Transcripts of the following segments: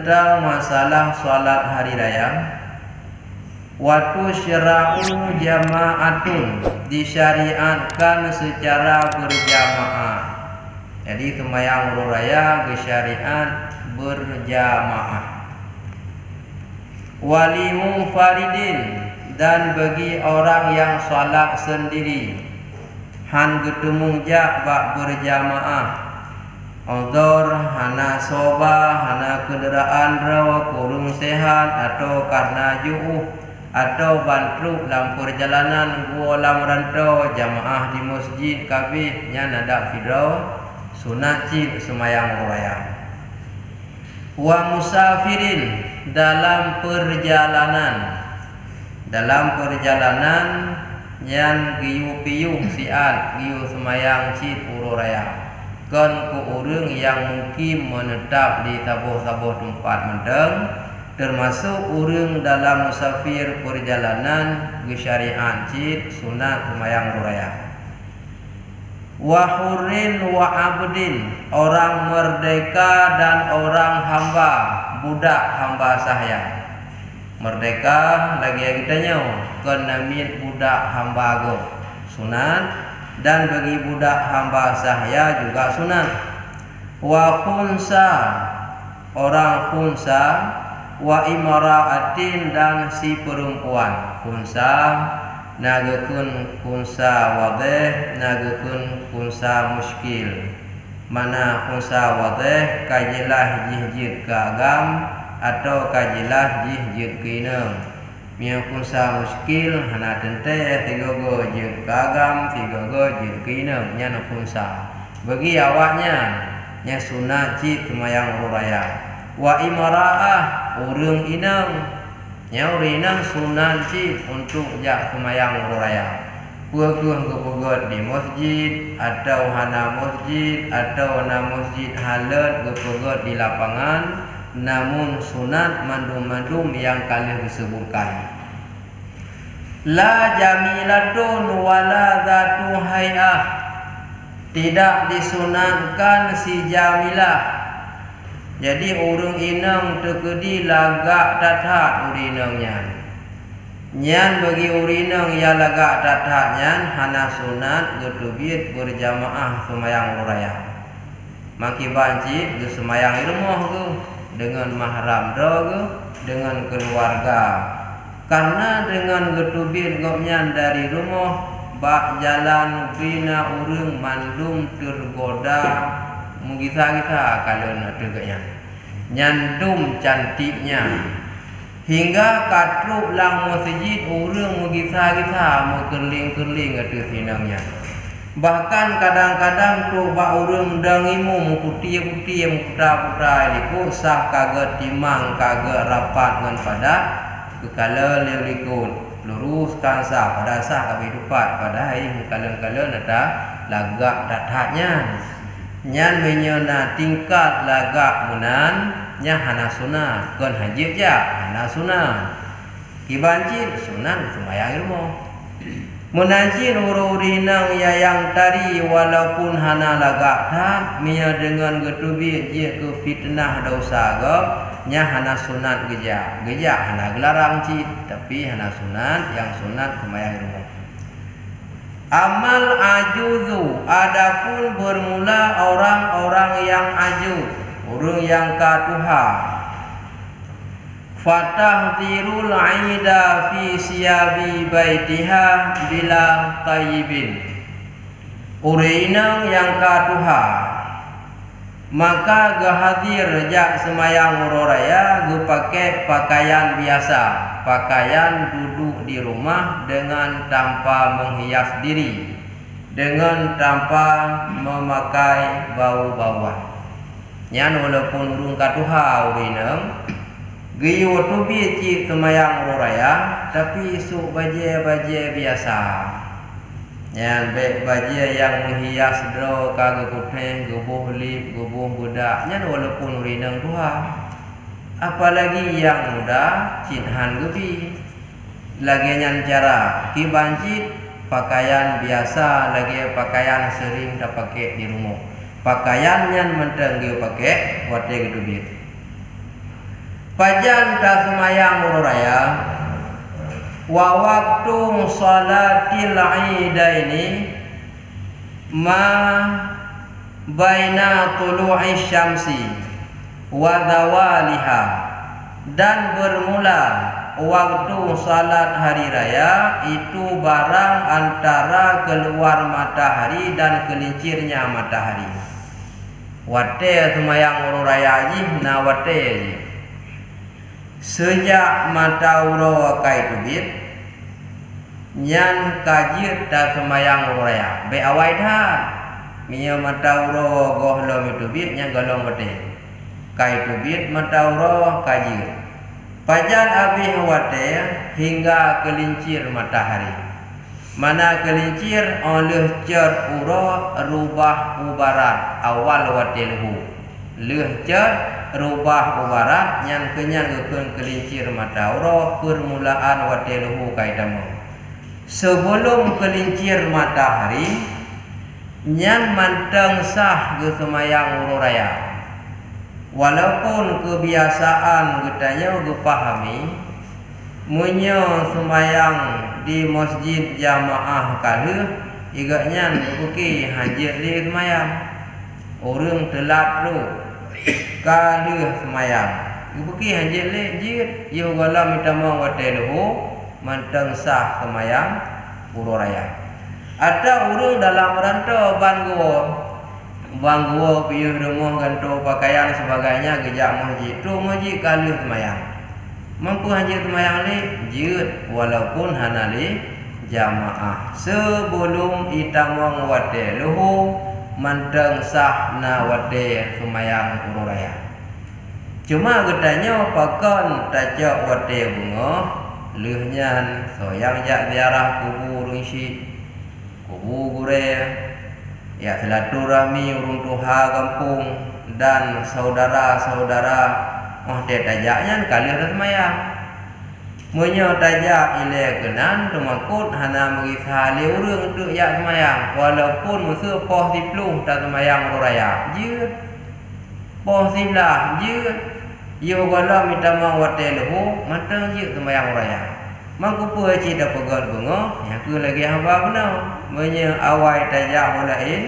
tentang masalah salat hari raya. Waktu syara'u jama'atun, disyariatkan secara berjamaah. Jadi sembahyang hari raya disyariat berjamaah. Walimu faridin, dan bagi orang yang salat sendiri, han ketemu jak bak berjamaah. Odor hana soba, hana kenderaan rawa kurung sehat, atau karena ju'uh, atau bantruk dalam perjalanan gua lam rantau jamaah di masjid kabeh nya nada fidraw sunat cik semayang raya. Wa musafirin, dalam perjalanan yang giyu-piyu siat giyu semayang cik raya. Kan ku urang yang mungkin menetap di tabuh-tabuh tempat mendeng, termasuk urang dalam musafir perjalanan syariat cid sunat semayang raya. Wa hurin wa abdin, orang merdeka dan orang hamba, budak hamba sahaya. Merdeka lagi kita nyaw kan namit budak hamba go sunat, dan bagi budak hamba sahaya juga sunat. Wa khunsa, orang khunsa, wa imra'atin, dan si perempuan. Khunsa nagakeun khunsa wadih, nagakeun khunsa muskil. Mana khunsa wadih kajilah jihjid ke agam atau kajilah jihjid ke inang. Mia khunsa muskil hana tente tiga go jid kagam, tiga go jid kinem nya khunsa. Bagi awaknya nya sunat cik semayang raya. Wa imra'ah, urang inang, nya urang inang sunat cik untuk jak semayang raya. Puguh kepugot di masjid atau hana masjid atau na masjid halat kepugot di lapangan, namun sunat mandum-mandum yang kalian disebutkan. La jamilatun wala zatu hay'ah, tidak disunatkan si jamilah. Jadi urang inang tekedi lagak tathat urinangnya. Nyan bagi urinang ya lagak tathat nyan hana sunat getubit berjamaah semayang raya. Maki banci ge semayang rumah ge dengan mahram do ge dengan keluarga. Karena dengan getubit gopnyan dari rumah bak jalan bina urang mandum tergoda mugisa-gisa kalau nak tegaknya nyandum cantiknya hingga katruk lang masjid urang mugisa-gisa mengkerling-kerling atu sinangnya. Bahkan kadang-kadang tu bak urang dangimu mengputih-putih muda-muda liku sah kagak timang kagak rapat ngan pada kekala leulikun luruskan sah pada sah kami dupat pada hai kalen-kalen ada lagak datanya nyan menyona tingkat lagak munan nya hana sunat kon hajib ja hana sunat kibanjir sunat semayang ilmu menanjir urinang yang tari walaupun hana lagak tat mia dengan getubit je ke fitnah dosa gap nya hana sunat geja hana gelarang cid tapi hana sunat yang sunat semayang ilmu. Amal ajuzu, adapun bermula orang-orang yang ajuz, orang yang katuha. Fatahdirul aida fi siyabi baitiha bila tayyibin. Urinang yang katuha maka gehadir jak semayang raya ge pakai pakaian biasa, pakaian duduk di rumah dengan tanpa menghias diri, dengan tanpa memakai bau-bauan. Nyan walaupun urung katuha urinang geyu tubi cik semayang raya tapi su baje-baje biasa. Nyan baje yang menghias dro kagak kuteh gubuh lip gubuh budak nyan walaupun urinang tuha. Apalagi yang muda cinhan gebi lagi nyan cara kibancit pakaian biasa lagi pakaian sering tak pakai di rumah pakaian nyan menteng dia pakai wate gedubit Pajan ta semayang ururaya wa waktu salatil idaini ma baina tulu'i syamsi wa zawaliha, dan bermula waktu salat hari raya itu barang antara keluar matahari dan gelincirnya matahari. Wate semayang ururaya ji na wate ji sejak mata uro kai tubit nyan kajir ta semayang uraya be awai dah miya mata uro gohlo mitubit nyan galong wate kai tubit mata uro kajir pajan abih wate hingga gelincir matahari. Mana gelincir oleh cer uro rubah ubarat awal wate lehu leh cer rubah ubarat yang kenyan gekun gelincir mata uro permulaan wate lehu kaidamu. Sebelum gelincir matahari yang manteng sah ge semayang uro raya. Walaupun kebiasaan getanya ge pahami munyo semayang di masjid jamaah kalih igaknya buki hajir li semayang orang telat lu kalih semayang buki hajir li jid yo gala minta mau wate lehu manteng sah semayang uro raya. Ada orang dalam rantau bangguo piuh rumah ganto pakaian sebagainya gejak masjid tu masjid kalih semayang mampu hajir semayang li jid walaupun hanali jamaah sebelum itamong wate lehu manteng sah na wate semayang uro raya. Cuma getanya pakon tajak wate bunga leuhnyan soyang jak ziarah kubur isi kubur gure ya silaturahmi urung tuha kampung dan saudara-saudara dia tajaknya kali ada semayang munyo tajak ile kenan tumakut hana mengisah le urang untuk ya semayang walaupun musuh poh dipluh tak semayang raya je poh silah je yo gala minta mau wate lehu mantang je semayang raya mangku pu ci dak pegal bungo ya ku lagi hamba benar munyo awai tajak olain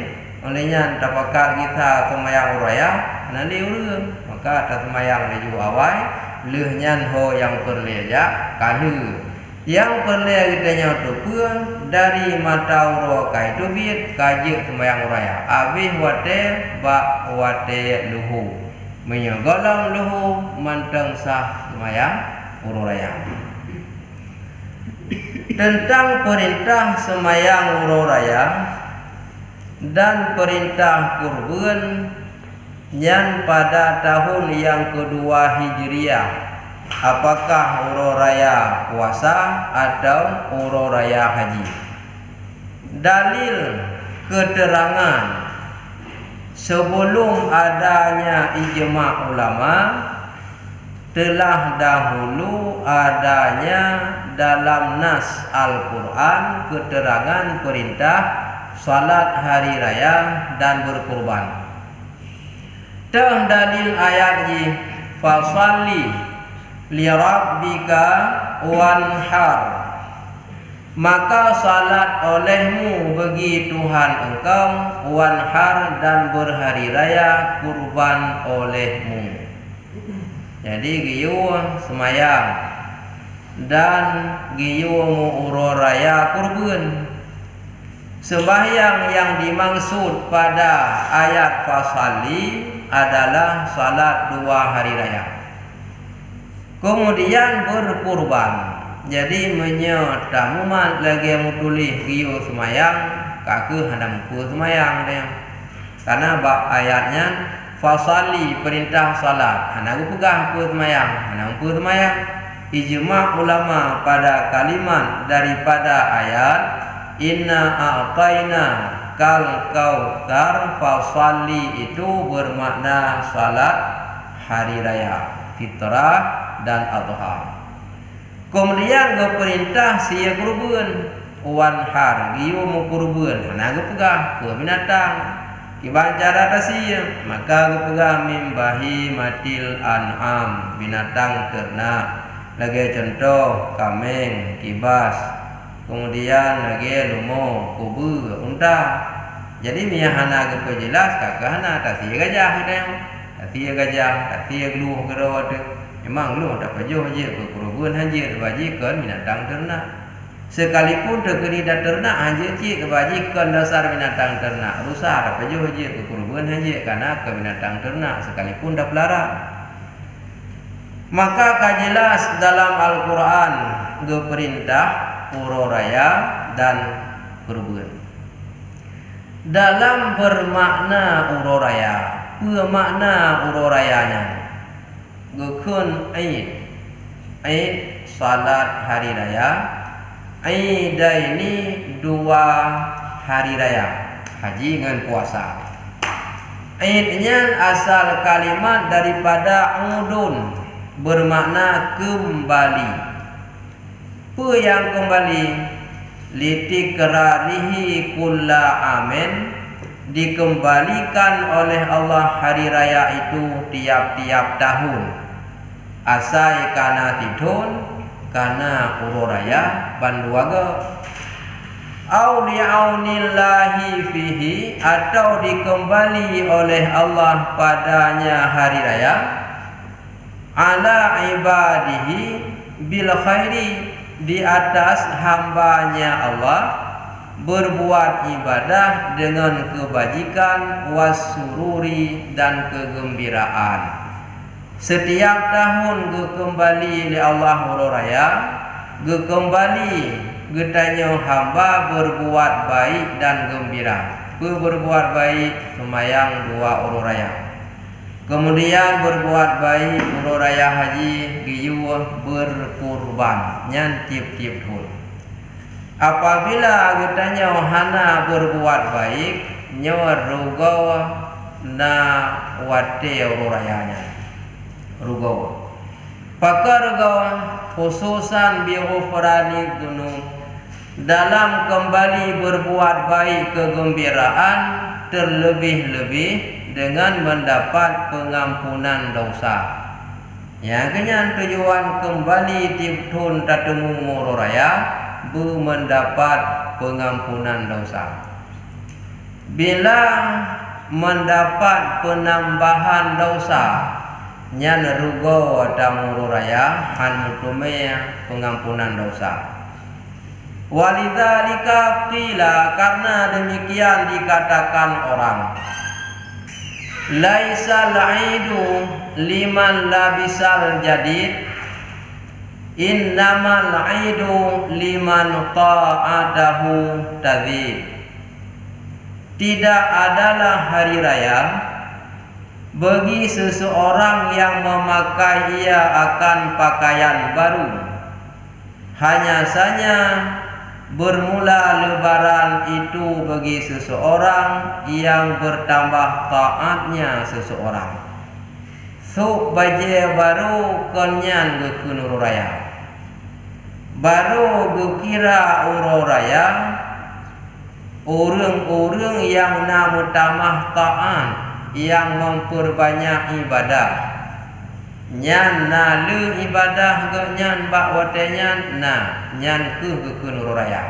olehnya tapakat kita semayang raya nanti urang maka tak semayang di ju awai leuhnyan ho yang perleja kalu yang perle kitanya tupun dari mata uro kai tubit kaje semayang raya abih wate ba wate luhu menyogolong luhu manteng sah semayang uro raya. Tentang perintah semayang uro raya dan perintah kurban yang pada tahun yang kedua Hijriah, apakah uro raya puasa atau uro raya haji? Dalil keterangan sebelum adanya ijma' ulama telah dahulu adanya dalam nas Al-Quran keterangan perintah salat hari raya dan berkurban. Tah dalil ayat ji fasalli li rabbika wanhar, maka salat olehmu bagi Tuhan engkau wanhar dan berhari raya kurban olehmu. Jadi giyu semayang dan giyu mu uro raya kurban. Sembahyang yang dimaksud pada ayat fasalli adalah salat 2 hari raya. Kemudian berkurban. Jadi menyetamuman lagi yang tulis giyu semayang kaku hendak ku semayang dia. Karena bab ayatnya fasalli perintah salat. Hendak pegang ku semayang, hendak ku semayang. Ijma' ulama pada kalimat daripada ayat inna a'taina kal kautsar fasalli itu bermakna salat hari raya fitrah dan adha. Kemudian go perintah sia kurban wanhar giu mu kurban nah go pegah ke binatang Kiban cara tasih maka gepegah mimbahi matil an'am binatang ternak. Lagi contoh kambing, kibas, kemudian lagi lumo, kubu, unta. Jadi miyahana gepe jelas kakahana tasih gajah kadang. Tasih gajah, tasih gluh gerawat. Memang gluh tak pajuh je ke kurubun haji bajikan binatang ternak. Sekalipun terkini dan ternak haji cik kebajikan dasar binatang ternak rusak tak pajuh haji ke kurubun haji karena ke binatang ternak sekalipun dah pelarang. Maka kajelas dalam Al-Quran geperintah uro raya dan kurban. Dalam bermakna uro raya, bermakna uro rayanya gekun Aid, Aid salat hari raya. Aidaini dua hari raya, haji dengan puasa. Aidnya asal kalimat daripada udun, bermakna kembali. Apa yang kembali? Litikrarihi kulla amin, dikembalikan oleh Allah hari raya itu tiap-tiap tahun. Asai kana tidun karena uro raya banduaga au li'aunillahi fihi, atau dikembali oleh Allah padanya hari raya ala ibadihi bil khairi, di atas hambanya Allah berbuat ibadah dengan kebajikan wasururi dan kegembiraan. Setiap tahun kembali oleh Allah uro raya, kembali getanya hamba berbuat baik dan gembira. Berbuat baik semayang dua uro raya. Kemudian berbuat baik uro raya haji giyuh berkurban nyan tiap-tiap tahun. Apabila getanya hana berbuat baik nyawa rugau na wate uro rayanya. Rugau pakar rugau khususan bighufrani dzunub, dalam kembali berbuat baik kegembiraan, terlebih-lebih dengan mendapat pengampunan dosa. Yang kenyan tujuan kembali tiptun tatemu muro raya bu mendapat pengampunan dosa. Bila mendapat penambahan dosa nyan rugo damuru raya han mutume pengampunan dosa. Walidzalika qila, karena demikian dikatakan orang, laisal aidu liman labisal jadid, innamal aidu liman ta'adahu tadzib. Tidak adalah hari raya bagi seseorang yang memakai ia akan pakaian baru. Hanya saja bermula lebaran itu bagi seseorang yang bertambah taatnya seseorang. Suk baje baru kenyan gekun uro raya. Baru gekira uro raya orang-orang yang namu tamah taat, yang memperbanyak ibadah. Nyan nalu ibadah ke nyan bak watenyan na nyan ke uro raya.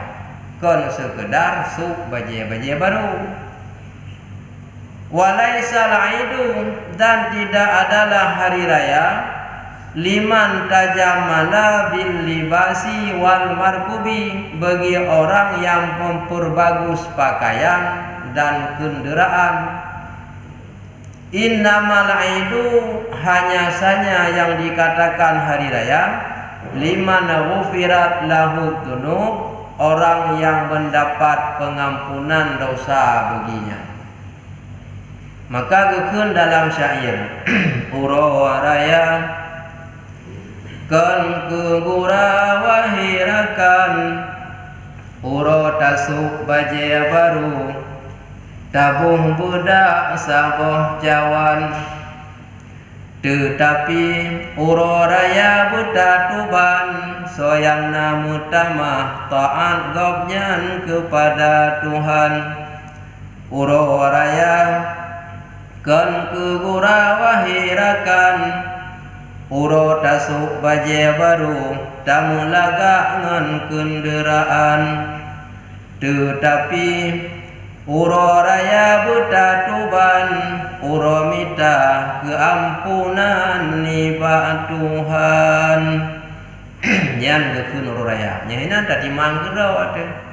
Kon sekedar suk baje-baje baru. Walaisal aidu, dan tidak adalah hari raya liman tajamala bil libasi wal markubi, bagi orang yang memperbagus pakaian dan kendaraan. Innamal aidu, hanya saja yang dikatakan hari raya liman ghufirat lahu dzunub, orang yang mendapat pengampunan dosa baginya. Maka gekun dalam syair uro raya kan kegura wahirakan, uro tasuk baje baru tabuh budak saboh jawan. Tetapi uro raya budak tuban, soyang namu tamah taat gobnyan kepada Tuhan. uro raya kan kegura wahirakan uro tasuk baje baru tamu laga ngan kendaraan tetapi uro raya betatuban uro minta keampunan niba Tuhan yang gekun uro raya nyahinan tadi manggerau ada.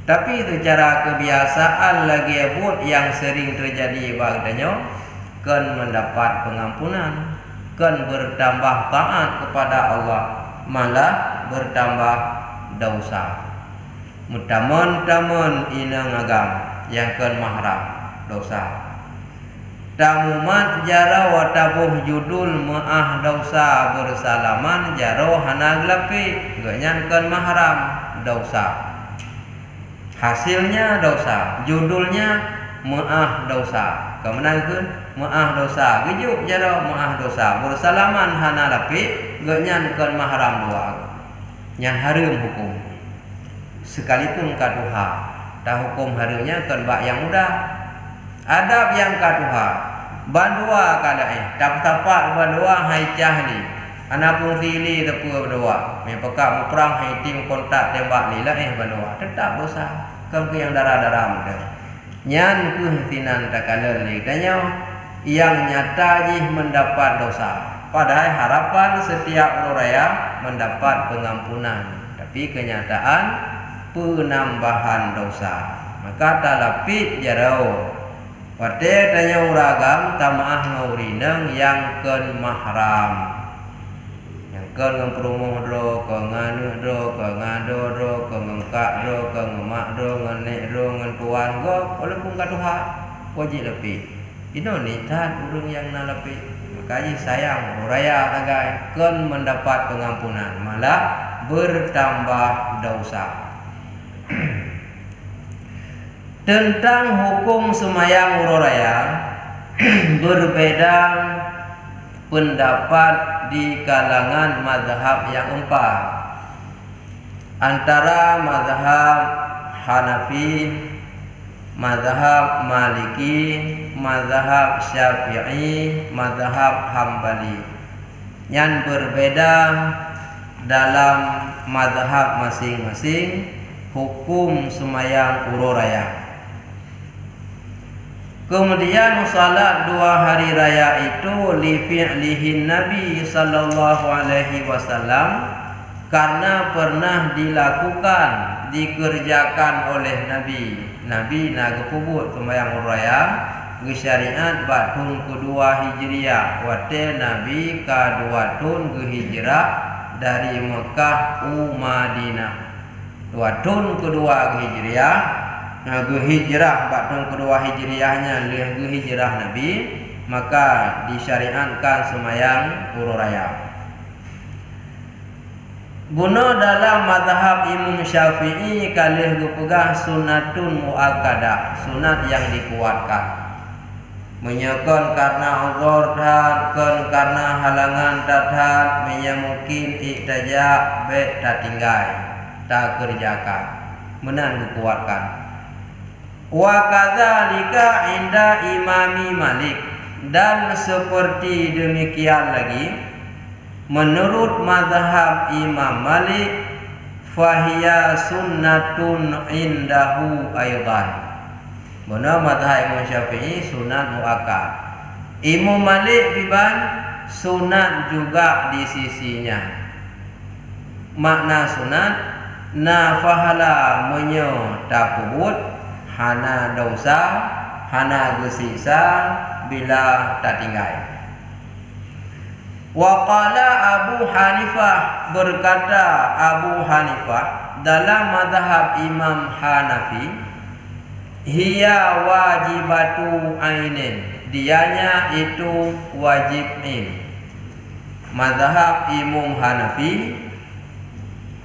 Tapi secara kebiasaan lagi abut yang sering terjadi bagdanya kan mendapat pengampunan, kan bertambah taat kepada Allah, malah bertambah dosa. Mutaman-taman inang agam yang kan mahram dosa. Tamumat jara watabuh judul maah dosa bersalaman jaro hana glapi ganyan kan mahram dosa. Hasilnya dosa, judulnya maah dosa. Kemenangkeun maah dosa, gejuk jaro maah dosa. Bersalaman hana lapi ganyan kan mahram dua. Yang harum hukum. Sekalipun kaduha, dah hukum harumnya kan bak yang mudah. Adab yang kaduha, bandua kada tapat bandua hai cahli. Anapun sili tepu berdua. Mepekak muprang hai tim kontak tembak lila bandua. Tetap dosa. Kan ke yang darah-darah muda. Nyan kehtinan takalan lidahnya yang nyata jih mendapat dosa. Padahal harapan setiap raya mendapat pengampunan. Tapi kenyataan penambahan dosa. Maka talapi jarau. Wate tanya uragam tamaah ngaurinang yang ken mahram. Kan ngamprumuh do, kan nganu do, kan ngado do, kan ngengkak do, kan ngemak do, ngenek do, ngentuan go, walaupun kaduha wajib lebih. Ino ni tahan urung yang na lebih. Makanya sayang raya agai kan mendapat pengampunan, malah bertambah dosa. Tentang hukum semayang raya berbeda pendapat di kalangan mazhab yang empat, antara mazhab Hanafi, mazhab Maliki, mazhab Syafi'i, mazhab Hambali. Yang berbeda dalam mazhab masing-masing hukum semayang uro raya. Kemudian salat 2 hari raya itu li fi'lihin Nabi sallallahu alaihi wasallam karena pernah dilakukan, dikerjakan oleh Nabi. Nabi nagepubut sembahyang raya syariat batun kedua Hijriah. Wate Nabi kaduatun ke hijrah dari Mekah ke Madinah. Watun kedua Hijriah. Nah, hijrah batun kedua hijriahnya lihat hijrah Nabi, maka disyariatkan semayang uro raya. Guna dalam mazhab Imam Syafi'i kalih gepegah sunatun muakkadah, sunat yang dikuatkan. Menyekon karena uzur dan karena halangan tatat, mungkin iktajak be tak tinggal, tak kerjakan, menan dikuatkan. Wa kadzalika inda Imami Malik, dan seperti demikian lagi menurut mazhab Imam Malik fahiya sunnatun indahu aidan. Menurut mazhab Imam Syafi'i sunat muakkad. Imam Malik riban sunat juga di sisinya. Makna sunat nafahala menyo tapubut hana dosa, hana gesisa bila tak tinggal. Wa qala Abu Hanifah, berkata Abu Hanifah dalam mazhab Imam Hanafi, hiya wajibatu ainin, dianya itu wajib ain. Mazhab Imam Hanafi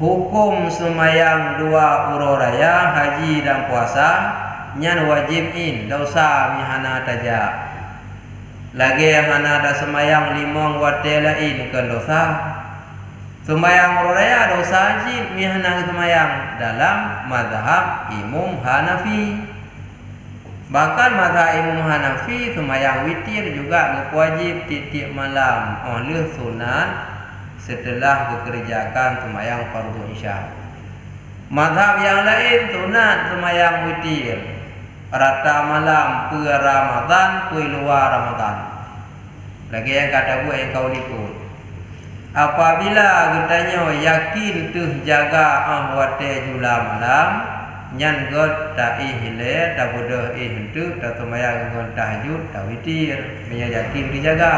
hukum semayang 2 uro raya, haji dan puasa nyan wajib in, dosa mihana taja. Lagi hana ada semayang 5 watela in ke dosa. Semayang uro raya dosa haji mihana semayang dalam mazhab Imam Hanafi. Bahkan mazhab Imam Hanafi sembahyang witir juga wajib tiap malam oleh sunat setelah dikerjakan sembahyang fardu isya. Mazhab yang lain sunat sembahyang witir rata malam per Ramadan per luar Ramadan. Lagi yang kata gue yang kau likut. Apabila katanya yakin tuh jaga ahwate jula malam nyan god ta ihile ta bodoh hentu ta sembahyang ngon tahajud ta witir punya yakin dijaga.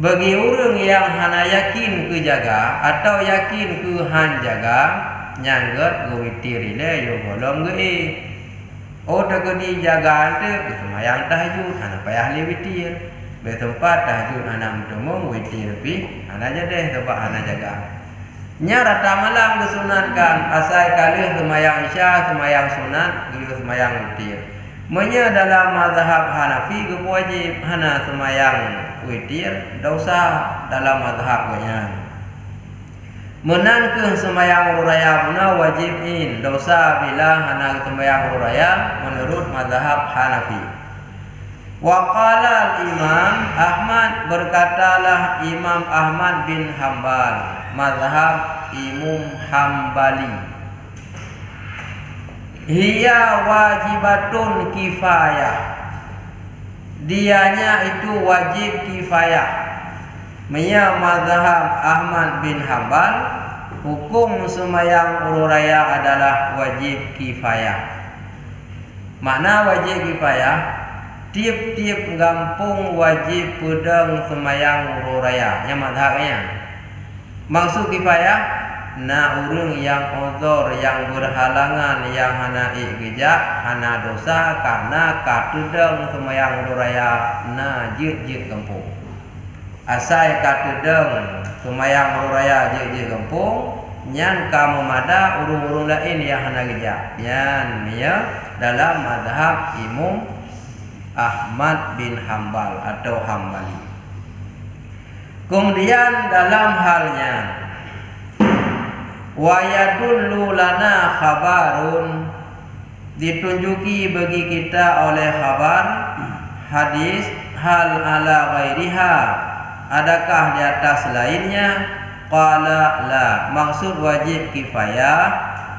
Bagi orang yang hana yakin ke jaga atau yakin ke han jaga nyan god go witir ile yo bolong ge. Oh ta go dijaga ante sembahyang tahajud hana payah le witir. Be tempat tahajud hana mdomong witir pi hana jadeh tempat hana jaga. Nya rata malam disunatkan asal kali sembahyang isya sembahyang sunat gitu sembahyang witir. Menya dalam mazhab Hanafi wajib hana sembahyang witir dosa dalam mazhabnya. Menangkeun sembahyang raya puna wajibin dosa bila hana sembahyang raya menurut mazhab Hanafi. Wa qala Imam Ahmad berkatalah Imam Ahmad bin Hambal mazhab Imam Hambali hiya wajibatun kifayah dianya itu wajib kifayah. Menya mazhab Ahmad bin Hambal hukum sembahyang raya adalah wajib kifayah. Makna wajib kifayah tiap-tiap kampung wajib pedang sembahyang raya yang mazhabnya. Maksud kifayah na urang yang uzur yang berhalangan yang hana igja hana dosa karena katedeng sembahyang raya na jeut kampung. Asal katedeng sembahyang raya jeut kampung nyan ka memada urung-urung lain yang hana igja. Yan ya dalam mazhab Imam Ahmad bin Hambal atau Hambali. Kemudian dalam halnya wa yadullu lana khabarun ditunjuki bagi kita oleh khabar hadis hal ala ghairiha adakah di atas lainnya qala la maksud wajib kifayah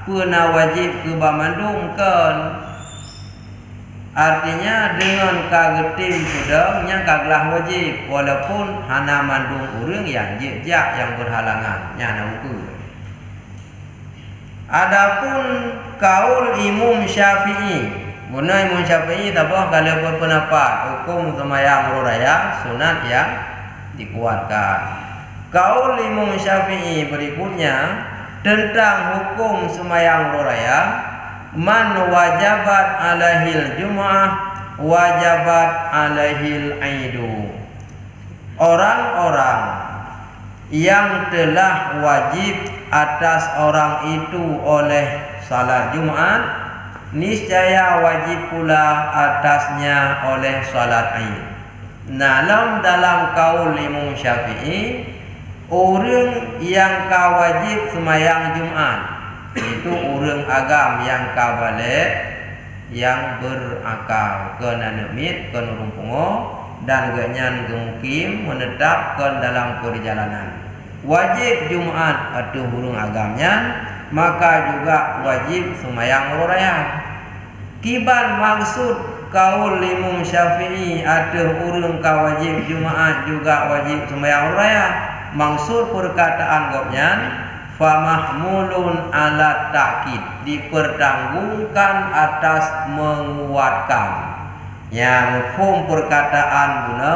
puna wajib kebamandungkeun. Artinya dengan kagetim pedang yang kaglah wajib walaupun hana mandung urang yang jejak yang berhalangan nya nauku. Adapun kaul Imam Syafi'i, guna Imam Syafi'i tabah kalau berpendapat hukum sembahyang raya sunat yang dikuatkan. Kaul Imam Syafi'i berikutnya tentang hukum sembahyang raya man wajabat alaihil jum'ah wajabat alaihil aidu. Orang-orang yang telah wajib atas orang itu oleh salat Jumat niscaya wajib pula atasnya oleh salat Aid. Dalam kaul Imam Syafi'i orang yang kawajib sembahyang Jumat itu orang agam yang kabalik yang berakal kena nemit kena rumpungo dan genyan gemukim menetapkan dalam perjalanan wajib Jumat atau hurung agamnya maka juga wajib sembahyang raya. Kiban maksud kaul Imam Syafi'i atau hurung kawajib Jumat juga wajib sembahyang raya maksud perkataan gopnyan famahmulun ala ta'kid dipertanggungkan atas menguatkan. Ya mafhum perkataan guna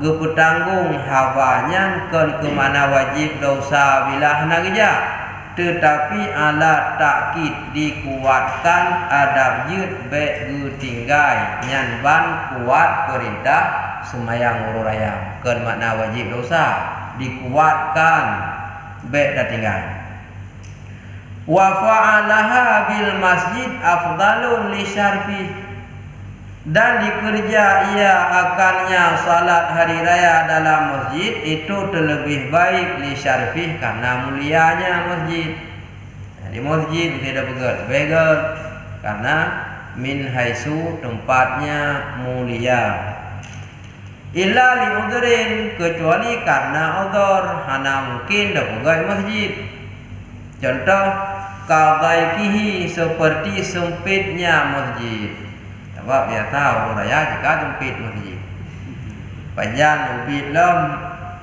gepetanggung hawanya kan kemana wajib dosa bila hanageja tetapi ala ta'kid dikuatkan adab jud be tinggai nyan ban kuat perintah sembahyang raya kan makna wajib dosa dikuatkan baik dah tinggal. Wa fa'alaha bil masjid afdalun li syarfi dan dikerja ia akannya salat hari raya dalam masjid itu terlebih baik li syarfi karena mulianya masjid. Di masjid tidak begal karena min haisu tempatnya mulia. Illa li udhrin kecuali karena udhur hana mungkin dah pegawai masjid. Contoh kadaikihi seperti sempitnya masjid. Sebab dia tahu raya jika sempit masjid. Panjang ubit lam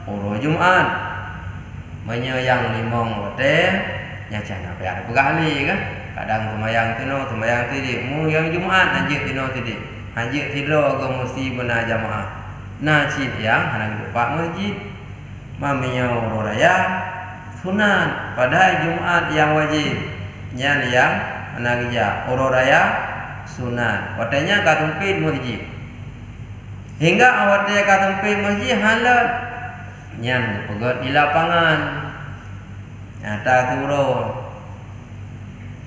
urus Jumat. Menyayang limong hotel nyacan apa ada berkali kan. Kadang semayang tino semayang tidik mu yang Jumat anjir tino tidik. Anjir tidur ke mesti benar jamaah. Najib yang hendak depan masjid maminya urus raya sunat pada Jumat yang wajib nyan yang hendak kerja urus raya sunat watanya katumpit masjid hingga awatnya katumpit masjid halal nyan pegat di lapangan nyata turun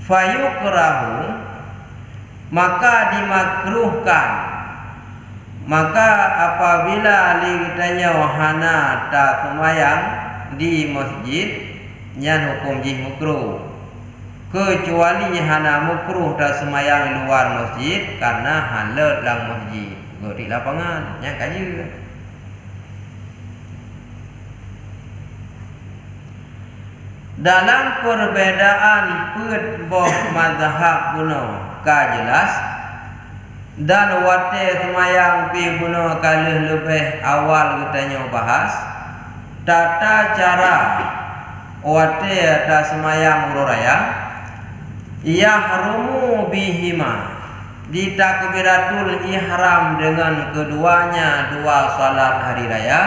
fayukrahu maka dimakruhkan. Maka apabila ligitanya wahana tak semayang di masjid nyan hukum jih makruh kecuali hana makruh tak semayang di luar masjid karena halal lang masjid di lapangan nyan kaji. Dalam perbedaan boh mazhab kuno ka jelas dan wate semayang pi guna kalih lebih awal kita bahas tata cara wate atas semayang urus raya yahrumu bihima di takbiratul ihram dengan keduanya dua salat hari raya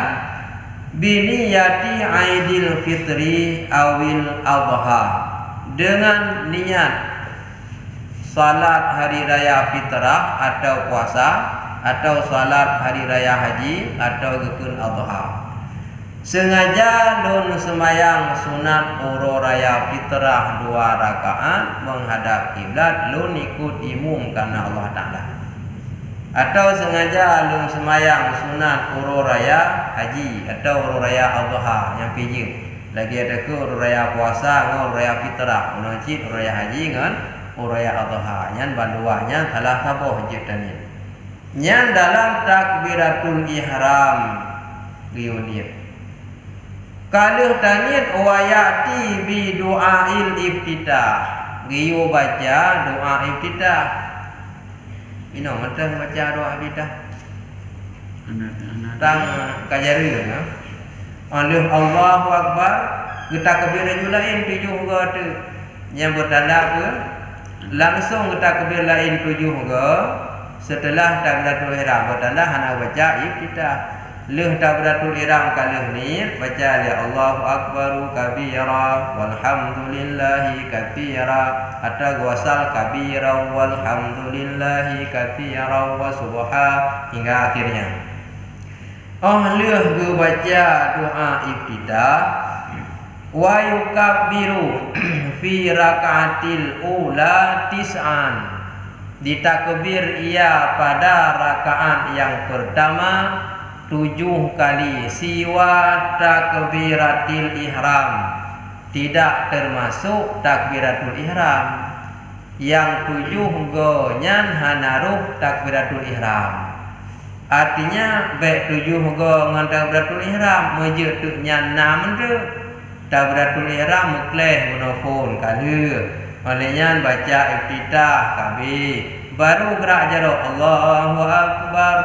biniyati aidil fitri awil adha dengan niat salat hari raya fitrah atau puasa atau salat hari raya haji atau gekun adha. Sengaja lun semayang sunat urus raya fitrah 2 rakaat menghadap kiblat lun ikut imum karena Allah Taala. Atau sengaja lun semayang sunat urus raya haji atau urus raya adha yang pijil. Lagi ada ke urus raya puasa dengan urus raya fitrah, menajid urus raya haji dengan uraya adha nyan banduanya salah saboh jiptani nyan dalam takbiratul ihram giunir kalih tanit wayati bi du'ail iftitah giu baca doa iftitah ino mentang baca doa iftitah tang kajareun ya Allahu akbar kita kabir julain 7 gede yang bertanda apa langsung kita kabir lain 7 ke setelah takbiratul ihram bertanda hana baca iftitah leh takbiratul ihram kalih ni baca ya Allahu akbaru kabira walhamdulillahi katsira hatta wasal kabira walhamdulillahi katsira wa subha hingga akhirnya leh ge baca doa iftitah wa yukabbiru fi rakaatil ula tis'an ditakbir ia pada rakaat yang pertama 7 kali siwa takbiratil ihram tidak termasuk takbiratul ihram yang 7 gonyan hanaruh takbiratul ihram artinya baik 7 go ngan takbiratul ihram meje tu nyan 6 tu takbiratul ihram mukleh monofon kali olehnya baca iftitah kabi baru gerak jarok Allahu akbar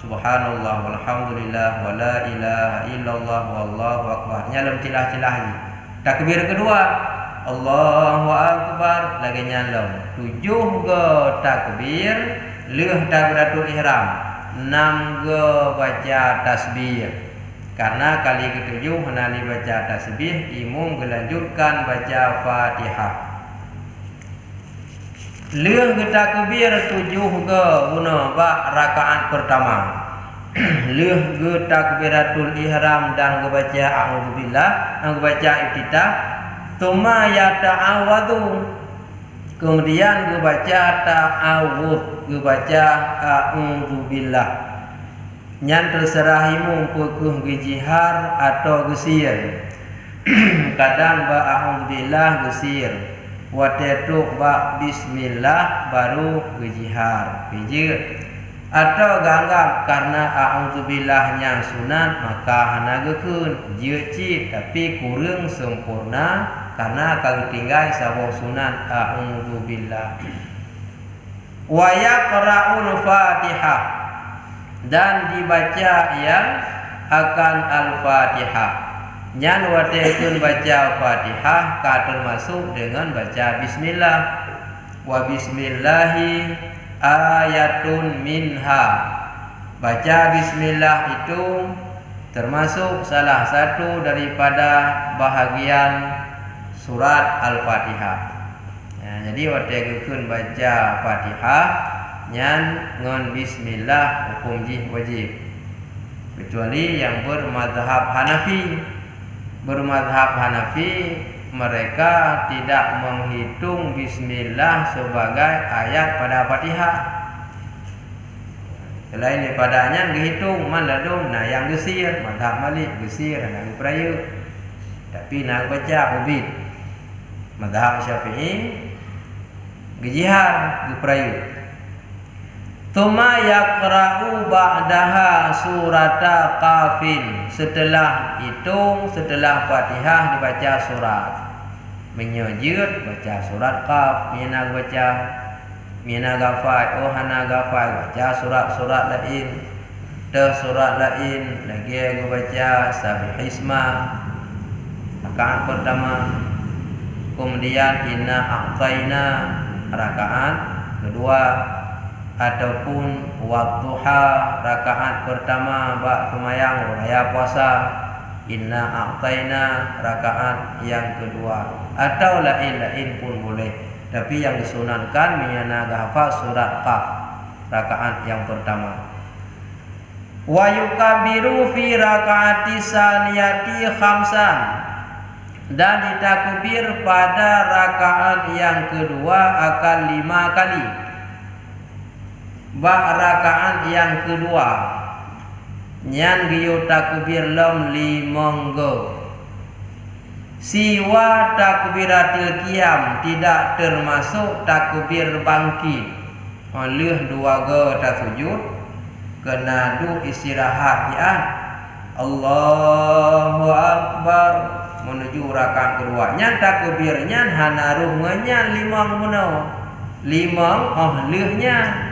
subhanallah walhamdulillah wala ilaha illallah wallahu akbar nyalam cilah-cilah ni takbir kedua Allahu akbar lagi nyalam 7 go takbir leh takbiratul ihram 6 go baca tasbih. Karena kali ketujuh hendak baca tasbih, imam melanjutkan baca Fatihah. Leuh kita kabir 7 ke guna bak rakaat pertama. Leuh ke takbiratul ihram dan baca a'udzubillah, dan baca iftitah, tsumma yata'awwadhu. Kemudian baca ta'awudz, baca a'udzubillah. Nyan terserah imum pekuh gejihar atau gesir. Kadang ba'a'udzubillah gesir. watetu ba bismillah baru gejihar pijir atau ganggap karena a'udzubillahnya sunat maka hanagekeun jeuci tapi kurang sempurna karena katinggal sabung sunat a'udzubillah. Wa yaqra'ul Fatihah dan dibaca yang akan Al-Fatihah. Nyan watekeun baca Fatihah ka termasuk dengan baca bismillah. Wa bismillahi ayatun minha. Baca bismillah itu termasuk salah satu daripada bahagian surat Al-Fatihah. Ya, jadi watekeun baca Fatihah nyan ngon bismillah hukum wajib. Kecuali yang bermadzhab Hanafi. Bermadzhab Hanafi mereka tidak menghitung bismillah sebagai ayat pada Fatihah. Selain daripadanya dihitung maladung nah yang gesir mazhab Malik gesir nah prayu. Tapi nak baca ubid. Mazhab Syafi'i gejihar geprayu. Tuma yaqra'u ba'daha surata Qafin. Setelah itu, setelah Fatihah dibaca surat menyujud baca surat Qaf. Mina baca mina gafai oh hana gafai baca surat-surat lain. Surat lain lagi baca Sabihisma rakaat pertama. Kemudian inna a'taina rakaat kedua ataupun waktuha rakaat pertama bak semayang raya puasa inna a'taina rakaat yang kedua atau lain-lain pun boleh tapi yang disunatkan miyana hafal surat Qaf rakaat yang pertama. Wa yukabiru fi rakaati saniyati khamsan dan ditakbir pada rakaat yang kedua akan 5 kali. Ba rakaat yang kedua nyan giyo takbir lam limonggo siwa takbiratil qiyam tidak termasuk takbir bangkit oleh dua ge tasujud kena du istirahat ya Allahu akbar menuju rakaat kedua nyan takbirnya hanaruh nyan limang menawa limang leuhnya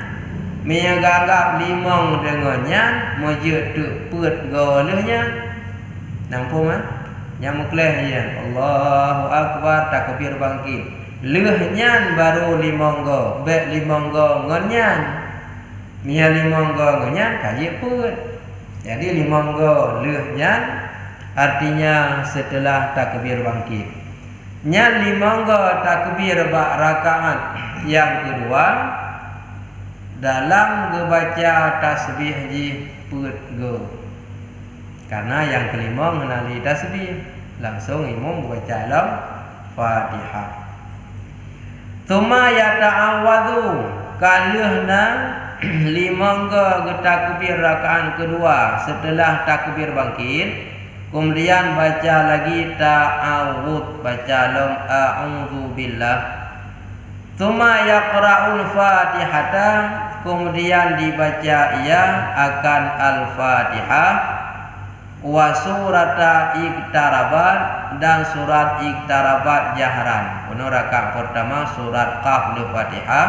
Mia ganggap limang dengannya mujud teput golehnya nampu mah yang mukleh ya Allahu akbar takbir bangkit leuhnyan baru limang go be limang go ngonyan mia limang go ngonyan kaji put jadi limang go leuhnyan artinya setelah takbir bangkit nyan limang go takbir ba rakaat yang kedua dalam membaca tasbih ji put go karena yang kelima mengenali tasbih langsung imam baca dalam Fatihah. Tuma yata'awwadhu kalihna limangga takbir rakaat kedua setelah takbir bangkit kemudian baca lagi ta'awudz baca lam a'udzu billah. Tuma yaqra'ul Fatihata kemudian dibaca ia akan Al-Fatihah wa surata iktarabat dan surat iktarabat jahran. Untuk rakaat pertama surat Qaf Al-Fatihah,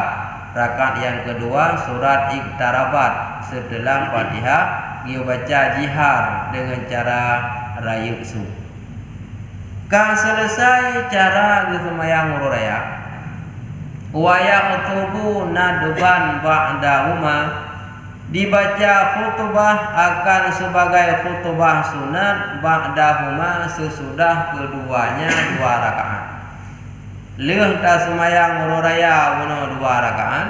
rakaat yang kedua surat iktarabat setelah Fatihah dia baca jihar dengan cara rayu su. Kan selesai cara semayang raya wa yakhutubu nadban ba'dahuma dibaca khutbah akan sebagai khutbah sunat ba'dahuma sesudah keduanya 2 rakaat. Leuh ta semayang raya ono 2 rakaat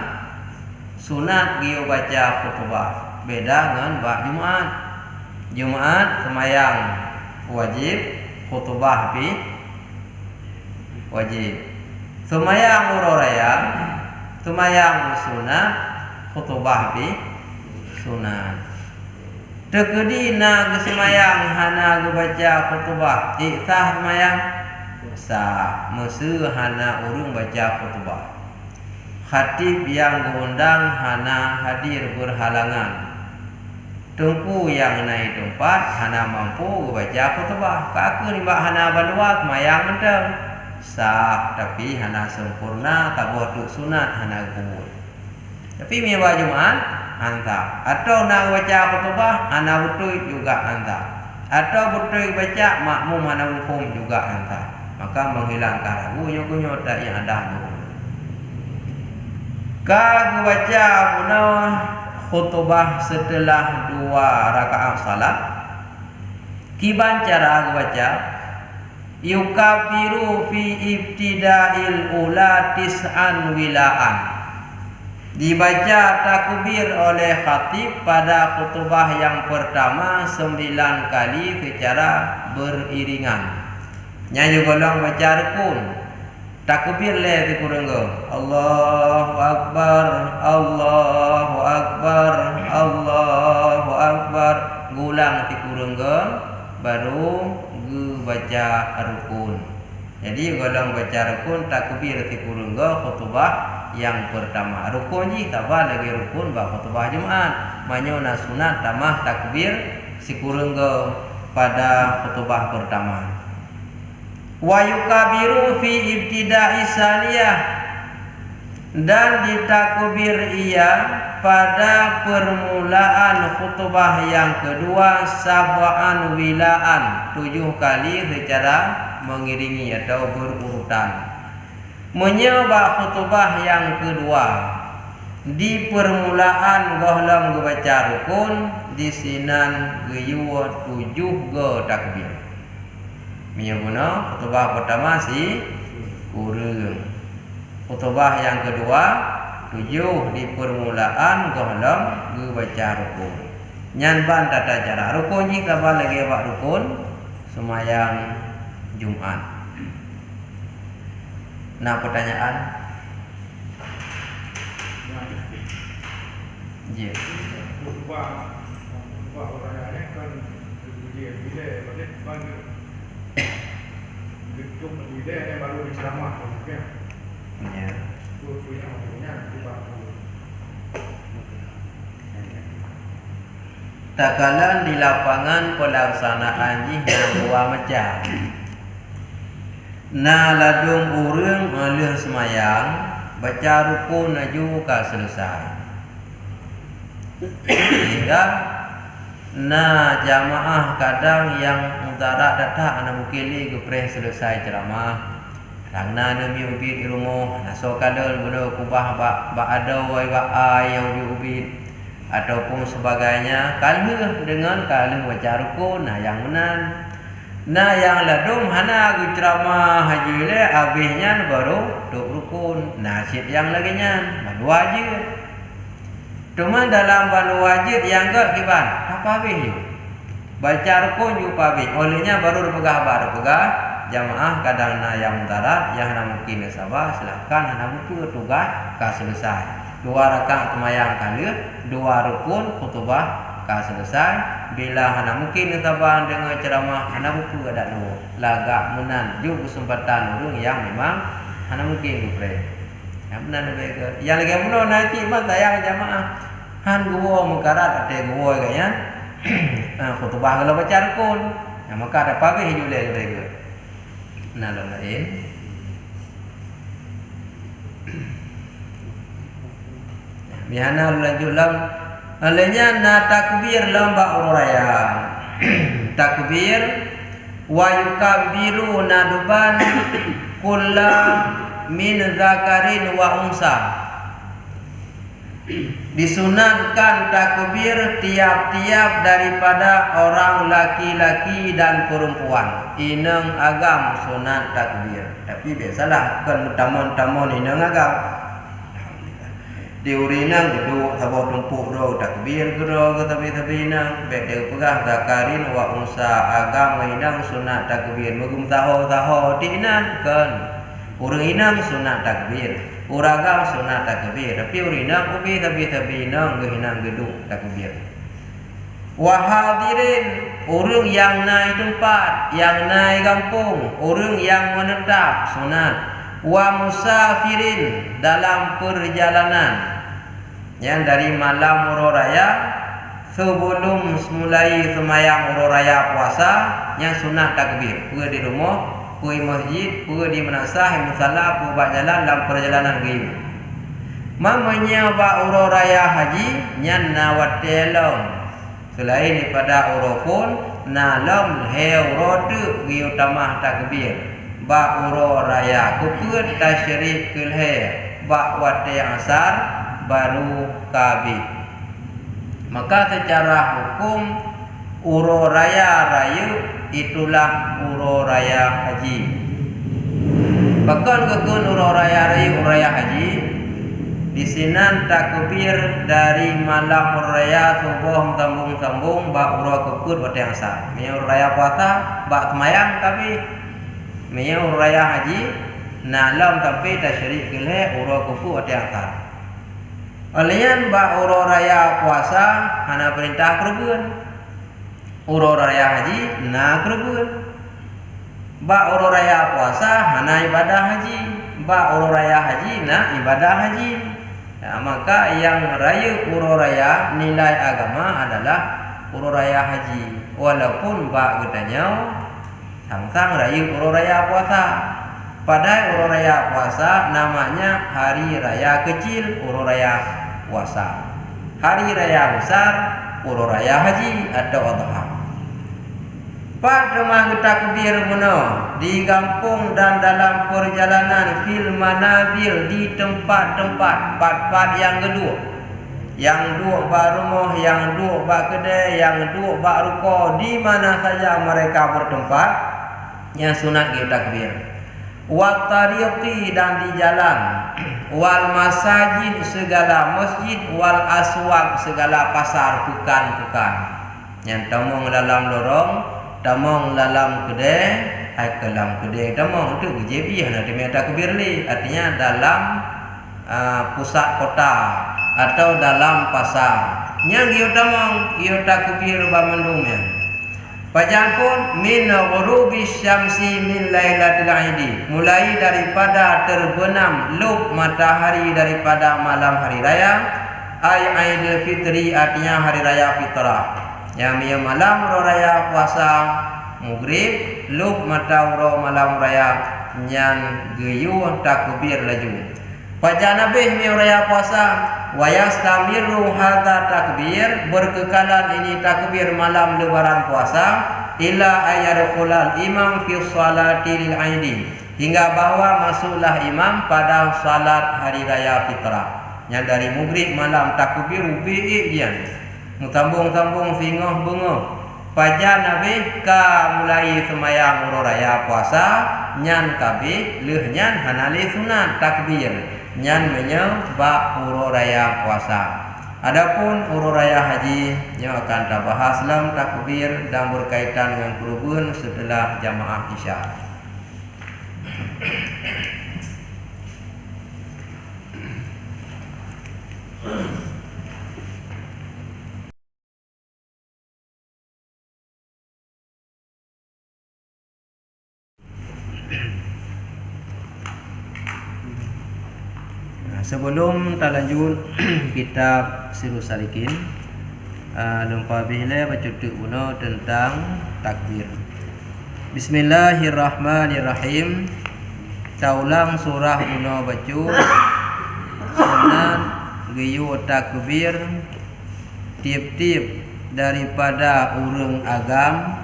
sunat gieu baca khutbah beda dengan ba Jumat. Jumat semayang wajib khutbah bi wajib. Semayang raya, semayang sunat, khutbah bi sunat. Tekedi na semayang hana baca khutbah, sah semayang sah meseu hana urang baca khutbah. Khatib yang diundang hana hadir berhalangan. Tungku yang naik tempat hana mampu baca khutbah. Kaku ni bak hana bandua kemayang menteng. Sah tapi hana sempurna tabuh tu sunat hana kubur. Tapi miwa Jumaat anta. Atau nak baca khutbah hana betul juga anta. Atau betul baca makmum hana hukum juga anta. Maka menghilangkan ragu nyukunya tak yang ada tu. Kau baca punah khutbah setelah 2 rakaat salat. Kiban cara baca yukabiru fi ibtida'il ula tis'an wilaan. Dibaca takbir oleh khatib pada khutbah yang pertama 9 kali secara beriringan. Nya golong baca rukun. Takbir le dikuranggo. Allahu akbar, Allahu akbar, Allahu akbar. Gulang dikuranggo baru baca rukun. Jadi golong baca rukun takbir dikuranggo khutbah yang pertama. Rukun ji tabah lagi rukun ba khutbah Jumaat. Manyona sunat tamah takbir sikuranggo pada khutbah pertama. Wa yukabiru fi ibtida'i saniyah, dan ditakbir ia pada permulaan khutbah yang kedua sab'an wilaan 7 kali secara mengiringi atau berurutan. Menyoba khutbah yang kedua di permulaan gohlong baca rukun di sinan geyuwa 7 go takbir. Menyebutnya khutbah pertama si kurang. Khutbah yang kedua 7 di permulaan gohlong baca rukun. Nyanban tata cara rukun ji kabar lagi bak rukun semayang Jumaat. Nah pertanyaan. Ya. Khutbah orang ini kan dia bila panggil gedung dia yang baru diceramah kan. Ya. Tu yang punya tiba. Takalan di lapangan pelaksanaan jihna dua macam. Na ladung urang alih semayang baca rukun aju ka selesai. Hingga na jamaah kadang yang utara datang ana mukili gepreh selesai ceramah. Karena demi ubit ilmu naso kadal bodo kubah ba ada wai ba yang diubit ataupun sebagainya kalih dengan kalih baca rukun nah yang menan. Nah yang ladung hana gu ceramah haji le habisnya baru duk rukun. Nah sip yang lagi nya bandu wajib. Cuma dalam bandu wajib yang gak kiban apa habis ju. Baca rukun ju habis. Olehnya baru pegah jamaah kadang na yang mutarat yang hana mungkin sabar silakan hana mungkin tugas ka selesai. 2 rakaat semayang kalih 2 rukun khutbah ka selesai. Bila hana mungkin tabang dengan ceramah hana buku ada no lagak menan ju kesempatan urang yang memang hana mungkin gupre. Yang menan ke yang lagi menon nanti mah tayang jamaah han guo mengkarat ate guo gaya khutbah kalau baca rukun yang maka ada pagi jule ke nah lain bihana lanjut lam alenya na takbir lamba uraya takbir wa yukabbiru nadban kulla min zakarin wa unsa. Disunatkan takbir tiap-tiap daripada orang laki-laki dan perempuan. Inang agam sunat takbir. Tapi biasalah kan taman-taman inang agam. Diurinang duduk sabah tumpuk do takbir gero tapi nang baik dia pegah zakarin wa unsa agam inang sunat takbir mugum taho dinan kan urang inang sunat takbir uragam sunat takbir tapi urinang ubi tapi nang gehinang geduk takbir Wa hadirin, orang yang naik tempat, yang naik kampung, orang yang menetap sunat. Wa musafirin, dalam perjalanan, yang dari malam Huru Raya sebelum mulai semayang Huru Raya puasa, yang sunat takbir. Pergi di rumah, pergi masjid, pergi di menasah, musalla, pergi jalan dalam perjalanan gaya. Mamanya ba Huru Raya haji, yang nawatelong. Selain daripada urufun, nalam hewro tu gi utama takbir. Ba Huru Raya kuput tasyrik kulhe, ba wate asar baru kabih. Maka secara hukum Huru Raya itulah Huru Raya haji. Bahkan kekun Huru Raya haji disinan takbir dari malam Huru Raya subuh sambung ba Huru kuput wate asar. Nya Huru Raya puasa ba semayang tapi nya Huru Raya haji nalam tapi tasyrik kulhe Huru kuput wate asar. Alian ba Huru Raya puasa hana perintah kerubuan. Huru Raya haji na kerubuan. Ba Huru Raya puasa hana ibadah haji. Ba Huru Raya haji na ibadah haji. Ya, maka yang raya Huru Raya nilai agama adalah Huru Raya haji. Walaupun ba getanya sang-sang raya Huru Raya puasa. Pada Huru Raya puasa namanya hari raya kecil Huru Raya puasa. Hari raya besar Huru Raya haji atau adha. Pada mangga takbir benar di kampung dan dalam perjalanan fil manabil, di tempat-tempat yang kedua. Yang dua ba rumah, yang dua ba kedai, yang dua ba ruko, di mana saja mereka bertempat, yang sunat kita takbir. Wa tariqi, dan di jalan, wal masajid, segala masjid, wal aswaq, segala pasar bukan. Yang tamong dalam lorong, tamong dalam kedai, dalam kedai tamong itu GJB hana demi takbir li, artinya dalam pusat kota atau dalam pasar. Yang iyo tamong iyo takbir ba mendumnya. Pajangkun min ghurubi syamsi min lailatul aidi, mulai daripada terbenam lub matahari daripada malam hari raya, Aidil Fitri, artinya hari raya fitrah. Yang malam Huru Raya puasa maghrib, lub mata Huru malam raya yang geyu takbir laju. Pada Nabi Huru Raya puasa wa yastamiru hadza takbir, berkekalan ini takbir malam lebaran puasa ila ayarqulal imam fi sholati lil aidi, hingga bahwa masuklah imam pada salat hari raya fitrah. Yang dari maghrib malam takbir bi'iyan mutambung-tambung singoh bengok. Pada Nabi ka mulai semayang Huru Raya puasa nyan kabeh leuh nyan hanali sunat takbir. Nyan menyo ba Huru Raya puasa. Adapun Huru Raya haji yang akan kita bahas dalam takbir dan berkaitan dengan kerubuan setelah jamaah Isya. Sebelum kita lanjut kitab Sirus Salikin, lupa bila baca guna tentang takbir. Bismillahirrahmanirrahim. Taulang surah guna baca sunat giyu takbir tiap-tiap daripada urang agam,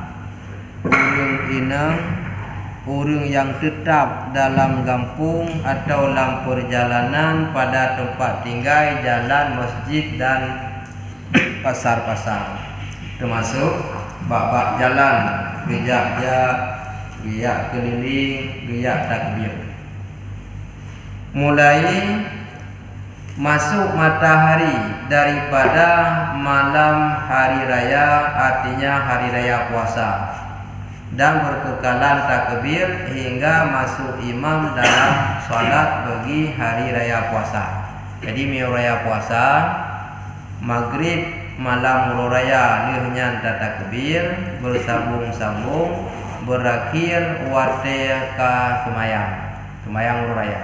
urang inang, orang yang tetap dalam kampung atau dalam perjalanan pada tempat tinggal, jalan, masjid dan pasar-pasar, termasuk bab jalan, riak keliling, riak takbir. Mulai masuk matahari daripada malam hari raya, artinya hari raya puasa, dan berkekalan takbir hingga masuk imam dalam salat bagi hari raya puasa. Jadi Huru Raya puasa maghrib malam huru raya leuh nyan takbir bersambung-sambung berakhir wate ka semayang huru raya.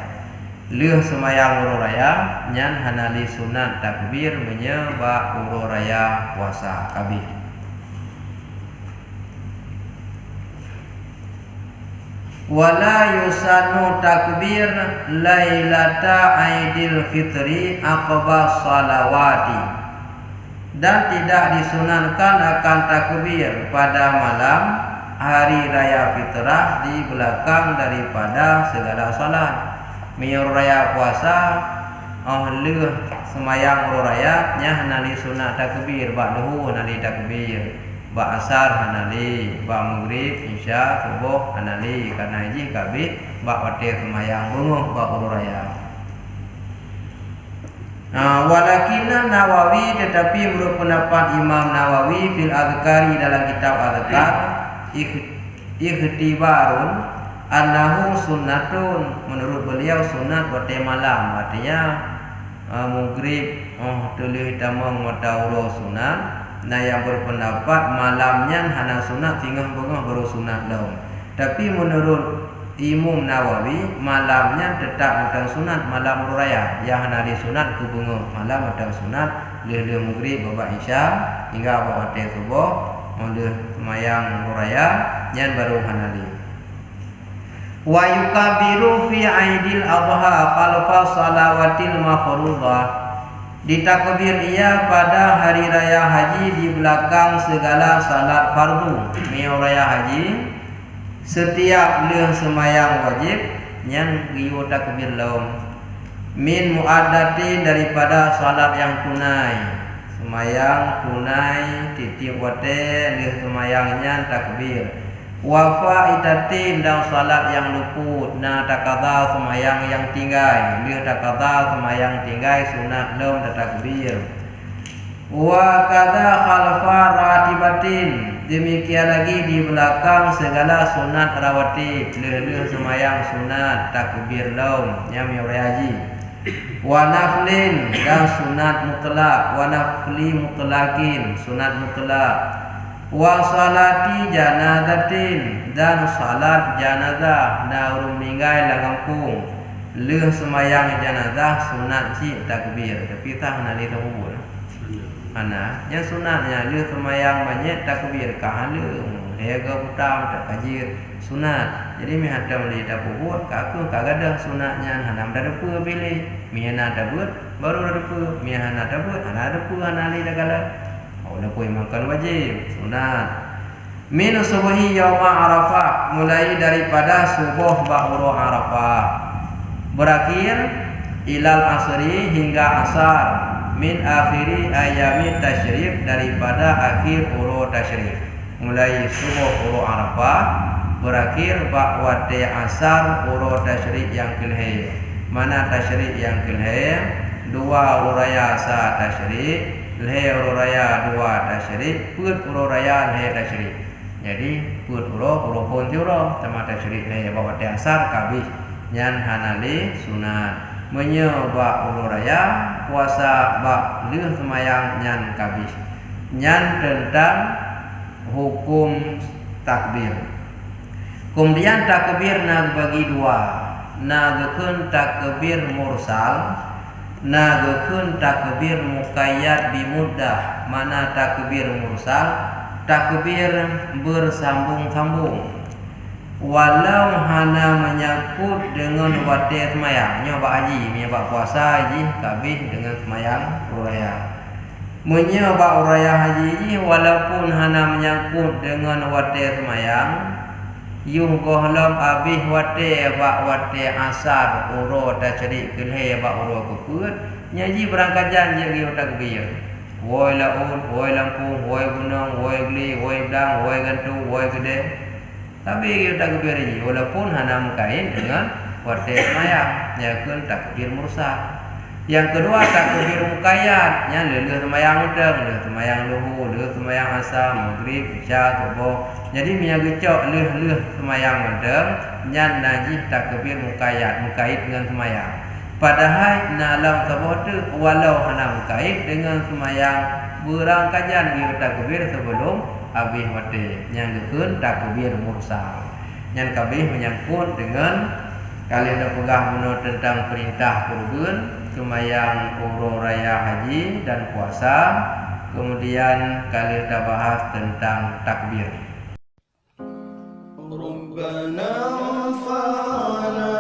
Leuh semayang huru raya nyan hanali sunat takbir menyeba huru raya puasa kabeh. Wala yusanu takbir lailata Aidil Fitri aqba salawati, dan tidak disunankan akan takbir pada malam hari raya fitrah di belakang daripada segala salat. Miyur raya puasa leuh semayang huru raya nya hanali sunat takbir, ba duhur hanali takbir, ba asar hanali, ba maghrib isya subuh hanali, karena hiji kabeh ba wate semayang bunguh ba huru raya. Walakinan Nawawi, tetapi menurut pendapat Imam Nawawi fil Adhkari dalam kitab Adhkar, ikhtibarun annahu sunnatun, menurut beliau sunat wate malam, artinya maghrib tuluy tamang mata uro sunat. Nah yang berpendapat malamnya hana sunat tinggal bunga baru sunat daun. Tapi menurut Imam Nawawi malamnya tetap bukan sunat malam huru raya, yang hana di sunat ku bunga malam atau sunat leuh maghrib babak isya hingga babak subuh leuh semayang huru raya yang baru hanali. Wa yukabiru fi Aidil Adha khalfa salawatil mafruḍah, ditakbir ia pada hari raya haji di belakang segala salat fardu. Miyur raya haji setiap leuh semayang wajib yang giu takbir laum min muaddati, daripada salat yang tunai, semayang tunai titip wate leuh semayangnya takbir. Wafa itatin, dan salat yang luput, na takadha semayang yang tinggai, leuh takadha semayang tinggai sunat laum takbir. Wa kadza khalfa ratibatin, demikian lagi di belakang segala sunat rawatib, leuh semayang sunat takbir laum yang miyur haji. Wa naflin, dan sunat mutlak, wa nafli mutlaqin, sunat mutlak. Wa salati janazatin, dan salat janazah na urung meninggal langangkung, leuh semayang janazah sunat si takbir, tapi tah hanali tahubur ana yang sunatnya leuh semayang mayit takbir ka leuh hega putam tak kajir sunat. Jadi mi hadam li tahubur ka aku kagada sunatnya hanam dadepe pilih mi hana dabut baru dadepe, mi hana dabut hana dadepe hanali dagala walaupun makan wajib sunat. Min subuhi yauma Arafah, mulai daripada subuh ba'uru Arafah berakhir ilal asri hingga asar, min akhiri ayami tasyrik, daripada akhir uru tasyrik. Mulai subuh uru Arafah berakhir ba'wate asar uru tasyrik yang kelhe. Mana tasyrik yang kelhe? Dua uru raya sa tasyrik, lhe uru raya dua tasyrik, put uru raya lhe tasyrik. Jadi put uru pun uru sama tasyrik lhe bawa asar kabih nyan hanali sunat. Menyoba uru raya puasa bak leuh semayang nyan kabih. Nyan tentang hukum takbir. Kemudian takbir nak bagi dua, nagekeun takbir mursal, nagekeun takbir muqayyad bimuddah. Mana takbir mursal? Takbir bersambung-sambung, walau hana menyangkut dengan wate semayang. Nyoba haji, nyoba puasa haji kabeh dengan semayang uraya. Menyoba uraya haji walaupun hana menyangkut dengan wate semayang, yung gohlom abih wate ba wate asar uro tasyrik kelhe ba uro keput nyaji berangkat janji gi takbir. Woi laut, woi Lampung, woi Gunung, woi Geli, woi Blang, woi Gantung, woi Gede. Tapi kita takbir ini walaupun hana mengkait dengan wate semayang, nyakeun takbir mursal. Yang kedua takbir muqayyad, nya leuh semayang udang, leuh semayang luhur, leuh semayang asar, maghrib, isya, subuh. Jadi nya gecok leuh semayang udang, nya najih takbir muqayyad, mengkait dengan semayang. Padahal na alam sabah tu walau hana mengkait dengan semayang berangkajan ieu takbir sebelum habis mati. Yang keun takbir mursal. Yang kabeh menyangkut dengan kalian dah pegah menurut tentang perintah kurban, sembahyang umroh raya haji dan puasa. Kemudian kalian dah bahas tentang takbir. ربنا انفعنا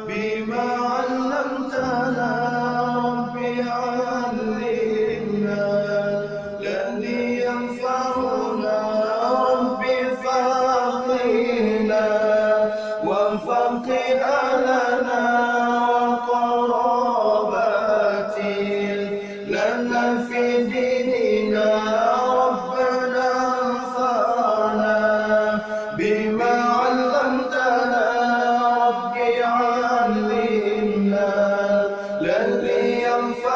بما علمتنا رب علمنا الذي ينفعنا رب فقهنا وفقه لنا وقرابات لنا في ديننا ربنا انفعنا بما علمتنا رب علمنا الذي ينفعنا